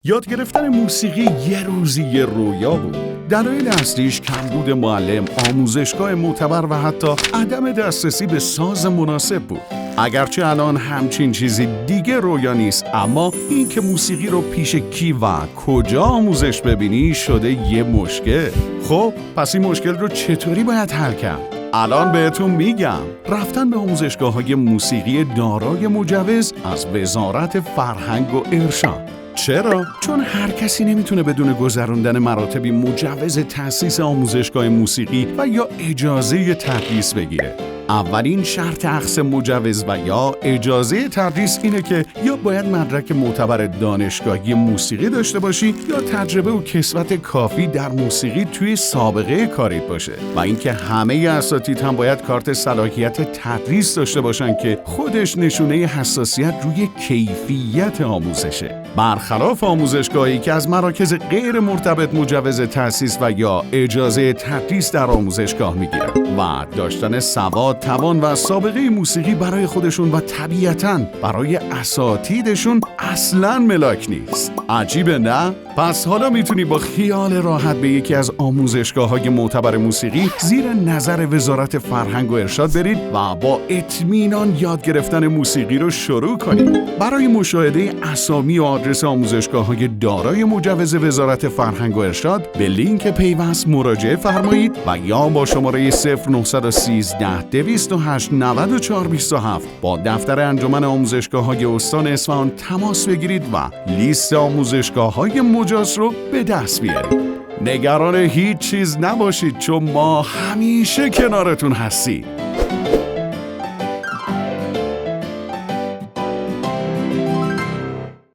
یاد گرفتن موسیقی یه روزی یه رویا بود. دلایل اصلیش کمبود معلم، آموزشگاه معتبر و حتی عدم دسترسی به ساز مناسب بود. اگرچه الان همچین چیزی دیگه رویا نیست، اما این که موسیقی رو پیش کی و کجا آموزش ببینی شده یه مشکل. خب پس این مشکل رو چطوری باید حل کرد؟ الان بهتون میگم. رفتن به آموزشگاه‌های موسیقی دارای مجوز از وزارت فرهنگ و ارشاد. چرا؟ چون هر کسی نمیتونه بدون گذراندن مراتبی مجوز تأسیس آموزشگاه موسیقی و یا اجازه تدریس بگیره. اولین شرط اخذ مجوز و یا اجازه تدریس اینه که یا باید مدرک معتبر دانشگاهی موسیقی داشته باشی یا تجربه و کسوت کافی در موسیقی توی سابقه کاریت باشه و اینکه همه اساتید هم باید کارت صلاحیت تدریس داشته باشن که خودش نشونه حساسیت روی کیفیت آموزشه. برخلاف آموزشگاهی که از مراکز غیر مرتبط مجوز تأسیس و یا اجازه تدریس در آموزشگاه میگیرن و داشتن سواد، توان و سابقه موسیقی برای خودشون و طبیعتاً برای اساتیدشون اصلاً ملاک نیست. عجیبه نه؟ پس حالا میتونی با خیال راحت به یکی از آموزشگاه‌های معتبر موسیقی زیر نظر وزارت فرهنگ و ارشاد برید و با اطمینان یاد گرفتن موسیقی رو شروع کنید. برای مشاهده اسامی و آدرس آموزشگاه‌های دارای مجوز وزارت فرهنگ و ارشاد به لینک پیوست مراجعه فرمایید و یا با شماره 0913 208 94 27 با دفتر انجمن آموزشگاه‌های استان اصفهان تماس بگیرید و لیست آموزشگاه‌های مجاز رو به دست بیارید. نگران هیچ چیز نباشید چون ما همیشه کنارتون هستیم.